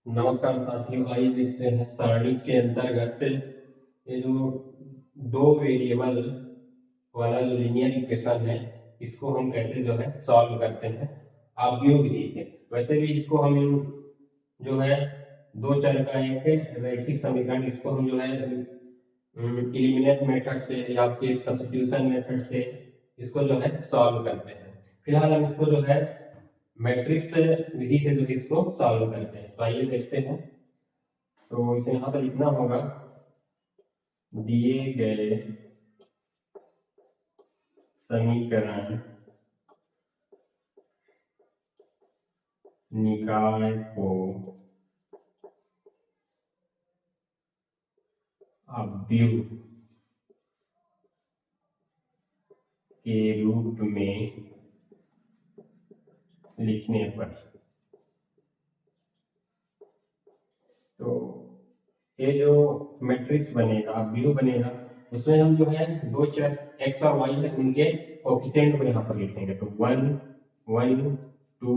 नमस्कार साथियों, आइए देखते हैं सारणी के अंतर्गत ये जो दो वेरिएबल वाला जो लीनियर इक्वेशन है इसको हम कैसे जो है सॉल्व करते हैं आव्यूह विधि से। वैसे भी इसको हम जो है दो चर का एक रैखिक समीकरण इसको हम जो है इलिमिनेट मेथड से या फिर सब्स्टिट्यूशन मेथड से इसको जो है सॉल्व करते हैं। फिलहाल हम इसको जो है मैट्रिक्स विधि से जो है इसको सॉल्व करते हैं। तो आइए देखते हैं। तो इसे यहाँ पर लिखना होगा, दिए गए समीकरण निकाय को आव्यूह के रूप में लिखने पर तो ये जो मैट्रिक्स बनेगा आव्यूह बनेगा उसमें हम जो है दो चर x और y है उनके कोएफिशिएंट को यहाँ पर लिखेंगे। तो 1 1 2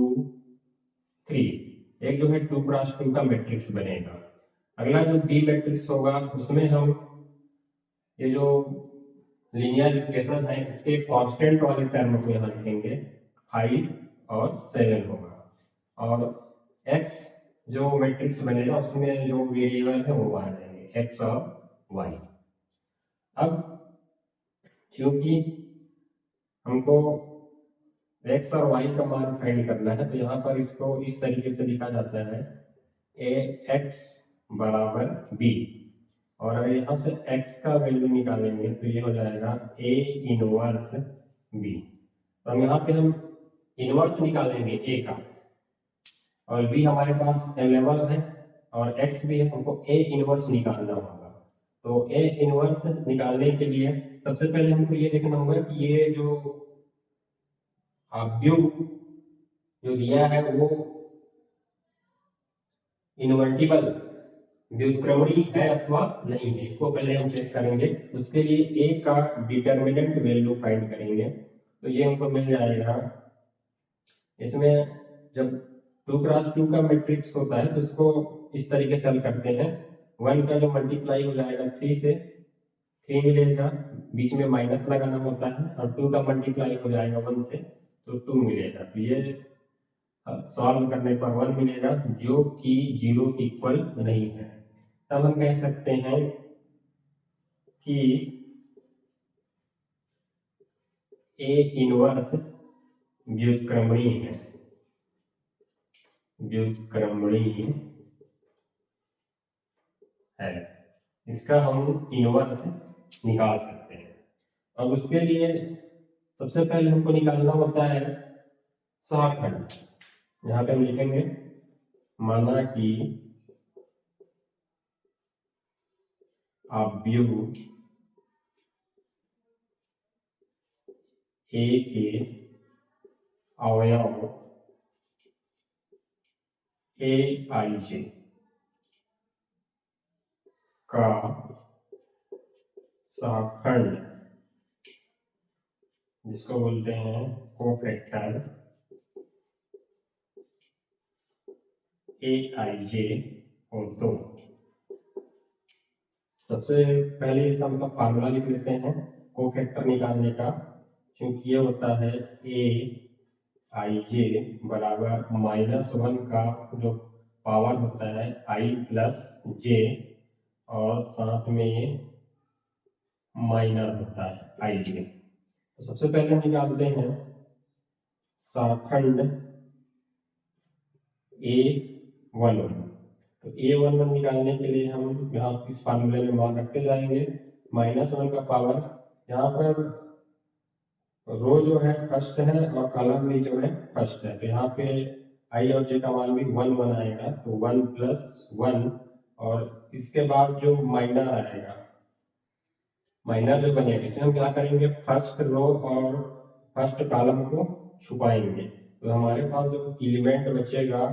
3 एक जो है 2x2 का मैट्रिक्स बनेगा। अगला जो बी मैट्रिक्स होगा उसमें हम ये जो लीनियर इक्वेशन है इसके कांस्टेंट वाले टर्म को यहाँ लिखेंगे, 5 और 7 होगा। और x जो मैट्रिक्स बनेगा उसमें जो वेरिएबल है वो आ जाएंगे x और y। अब क्योंकि हमको x और y का मान फाइंड करना है तो यहाँ पर इसको इस तरीके से लिखा जाता है ax बराबर b, और अगर यहाँ से x का वैल्यू निकालेंगे तो ये हो जाएगा a इनवर्स b। तो हम यहाँ पे हम इनवर्स निकालेंगे a का, और b हमारे पास अवेलेबल है और x भी है, हमको a इनवर्स निकालना होगा। तो a इनवर्स निकालने के लिए सबसे पहले हमको ये देखना होगा कि ये जो आव्यूह जो दिया है वो इनवर्टिबल व्युत्क्रमणीय है अथवा नहीं है, इसको पहले हम चेक करेंगे। उसके लिए a का डिटर्मिनेंट वैल्यू फाइंड करेंगे। तो ये हमको मिल जाएगा, इसमें जब 2x2 का मैट्रिक्स होता है तो इसको इस तरीके से हल करते हैं। 1 का जो मल्टीप्लाई हो जाएगा 3 से, 3 मिलेगा, बीच में माइनस लगाना होता है, और 2 का मल्टीप्लाई हो जाएगा 1 से तो 2 मिलेगा। तो ये सॉल्व करने पर 1 मिलेगा जो कि 0 के इक्वल नहीं है। तब हम कह सकते हैं कि a इनवर्स व्युत्क्रमणीय है, व्युत्क्रमणीय है। इसका हम इनवर्स निकाल सकते हैं। अब उसके लिए सबसे पहले हमको निकालना होता है सहखंड। यहाँ पे हम लिखेंगे, माना कि आव्यूह a के अवयव aij का सहखंड जिसको बोलते हैं कोफैक्टर aij हो। तो सबसे पहले इसका मतलब फार्मूला लिख लेते हैं कोफैक्टर निकालने का। क्योंकि ये होता है aij बराबर -1 का जो पावर होता है i प्लस j, और साथ में ये माइनर होता है i j। तो सबसे पहले हम निकालते हैं सहखंड a11। तो a11 निकालने के लिए हम यहाँ इस फार्मूले में मान रखते जाएंगे। -1 का पावर, यहाँ पर रो जो है फर्स्ट है और कॉलम भी जो है फर्स्ट है, तो यहाँ पे i और j का मान भी 1 1 आएगा, तो 1 + 1, और इसके बाद जो माइनर आएगा, माइनर जो बनेगा इसे हम क्या करेंगे, फर्स्ट रो और फर्स्ट कॉलम को छुपाएंगे। तो हमारे पास जो एलिमेंट बचेगा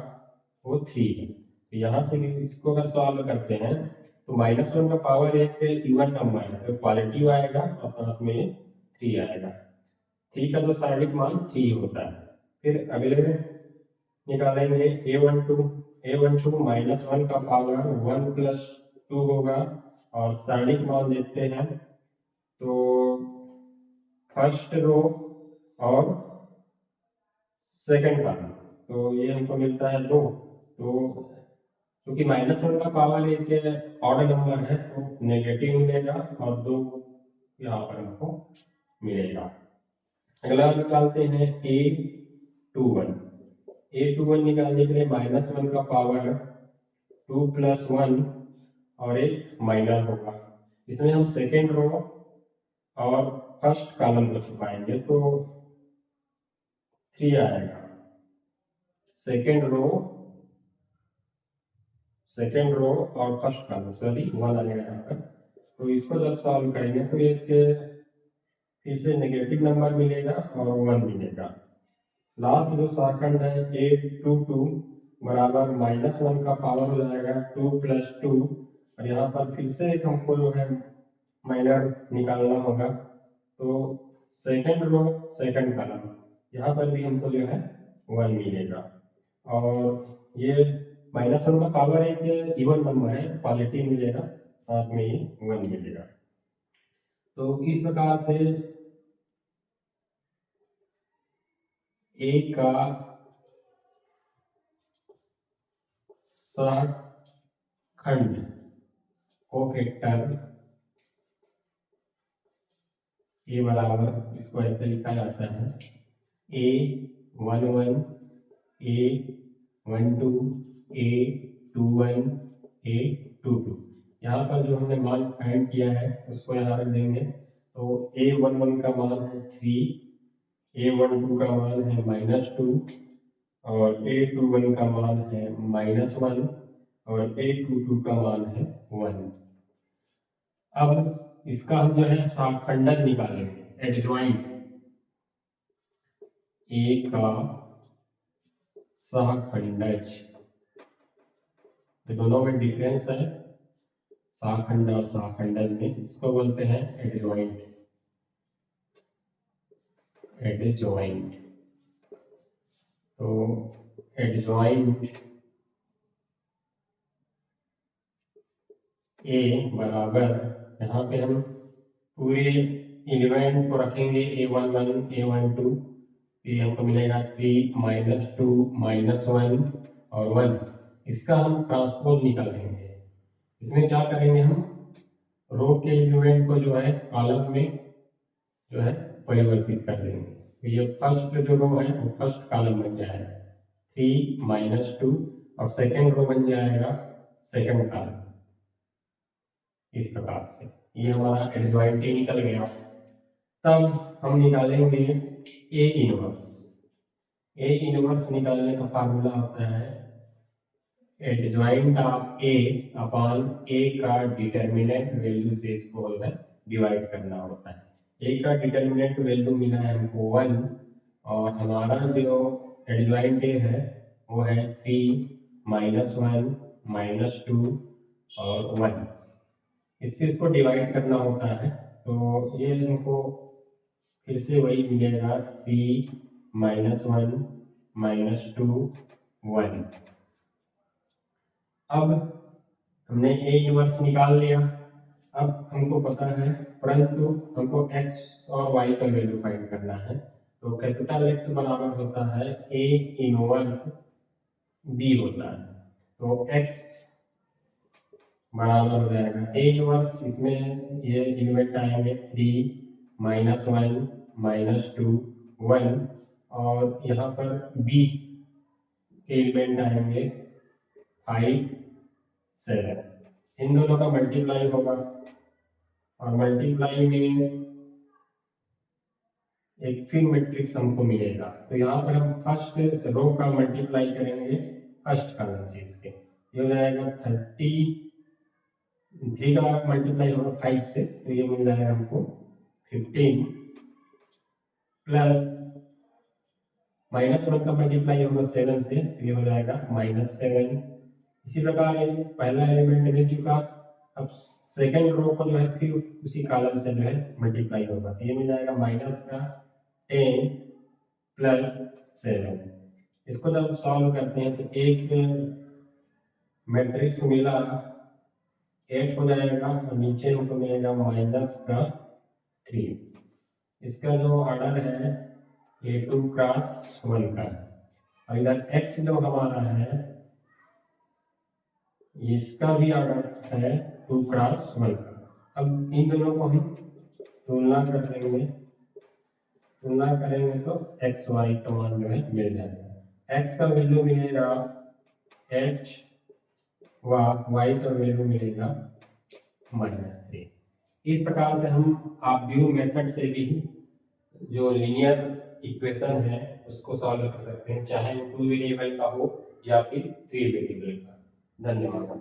वो 3 है। तो यहाँ से भी इसको अगर सॉल्व करते हैं तो -1 का पावर एक इवन नंबर है, तो पॉजिटिव आएगा और साथ में 3 आएगा। 3 का जो शारीरिक मान 3 होता है। फिर अगले निकालेंगे a12 माइनस वन का पावर 1+2 होगा और सारणिक मान देखते हैं तो फर्स्ट रो और सेकंड कॉलम, तो ये हमको मिलता है 2। तो क्योंकि माइनस वन का पावर एक ऑड नंबर है तो नेगेटिव मिलेगा और 2 यहाँ पर हमको मिलेगा। अगला निकालते हैं a21 निकालने के लिए माइनस वन का पावर 2+1 और एक माइनर होगा। इसमें हम सेकेंड रो और फर्स्ट कॉलम को छुपाएंगे तो 3 आएगा। सेकेंड रो और फर्स्ट कॉलम सॉरी 1 आएगा यहाँ पर। तो इसको जब सॉल्व करेंगे तो एक फिर से नेगेटिव नंबर मिलेगा और 1 मिलेगा। लास्ट जो शाखंड है a22 बराबर माइनस वन का पावर हो जाएगा 2+2 और यहाँ पर फिर से एक हमको जो है माइनर निकालना होगा। तो सेकंड रो सेकंड कॉलम यहाँ पर भी हमको जो है 1 मिलेगा और ये माइनस वन का पावर एक इवन नंबर है, पॉजिटिव मिलेगा, साथ में ये 1 मिलेगा। तो इस प्रकार से ए का सहखंड कोफैक्टर ए बराबर, इसको ऐसे लिखा जाता है a11 a12 a21 a22। यहाँ पर जो हमने मान फाइंड किया है उसको यहाँ रख देंगे। तो a11 का मान है 3, a12 का मान है -2 और a21 का मान है -1 और a22 का मान है 1। अब इसका हम जो है शाखंडज निकालेंगे, एडजॉइंट ए का सहखंडज। दोनों में डिफरेंस है शाखंड और सहखंडज में, इसको बोलते हैं एडजॉइंट। तो एडजॉइंट ए बराबर, यहाँ पे हम पूरे एलिमेंट को रखेंगे a11 a12, ये हमको मिलेगा 3 -2 -1 और 1। इसका हम ट्रांसपोज निकालेंगे। इसमें क्या करेंगे, हम रो के एलिमेंट को जो है कॉलम में जो है परिवर्तित कर देंगे। तो ये फर्स्ट जो रो है वो फर्स्ट कॉलम बन जाएगा 3 -2 और सेकेंड रो बन जाएगा सेकेंड कॉलम। इस प्रकार से ये हमारा एडजॉइंट ए निकल गया। तब हम निकालेंगे ए इनवर्स निकालने का फार्मूला होता है एडजॉइंट ऑफ ए अपॉन ए का डिटर्मिनेंट वैल्यू से इसको है डिवाइड करना होता है। ए का डिटर्मिनेंट वैल्यू मिला है हमको 1 और हमारा जो एडजॉइंट ए है वो है 3 -1 -2 और 1। इससे इसको डिवाइड करना होता है। तो ये हमको फिर से वही मिलेगा 3 -1 -2 1। अब हमने ए इनवर्स निकाल लिया। अब हमको पता है, परंतु हमको x और y का वैल्यू फाइंड करना है। तो कैपिटल X बराबर होता है ए इनवर्स b होता है। तो x बराबर हो जाएगा ए इनवर्स, इसमें ये एलिमेंट आएंगे 3 -1 -2 1 और यहाँ पर b के एलिमेंट आएंगे 5 7। इन दोनों का मल्टीप्लाई होगा और मल्टीप्लाई में एक फिर मैट्रिक्स हमको मिलेगा। तो यहाँ पर हम फर्स्ट रो का मल्टीप्लाई करेंगे फर्स्ट कॉलम से, इसके ये हो जाएगा 33 का मल्टीप्लाई होगा 5 से, तो ये मिल जाएगा हमको 15 प्लस -1 का मल्टीप्लाई होगा 7 से, तो ये हो जाएगा -7। इसी प्रकार ये पहला एलिमेंट मिल चुका। अब सेकंड रो को जो है फिर उसी कॉलम से जो है मल्टीप्लाई होगा, तो ये मिल जाएगा -10 प्लस 7। इसको जब सॉल्व करते हैं तो एक मैट्रिक्स मिला 8 हो जाएगा और नीचे हमको मिलेगा -3। इसका जो ऑर्डर है ये 2 क्रॉस 1 का है और इधर x जो हमारा है इसका भी ऑर्डर है 2 क्रॉस 1 का। अब इन दोनों को हम तुलना करेंगे तो x y का मान जो है मिल जाएगा। x का वैल्यू मिलेगा 8 व y का वैल्यू मिलेगा -3। इस प्रकार से हम आप व्यू मेथड से भी जो लीनियर इक्वेशन है उसको सॉल्व कर सकते हैं, चाहे वो 2 वेरिएबल का हो या फिर 3 वेरिएबल का। धन्यवाद।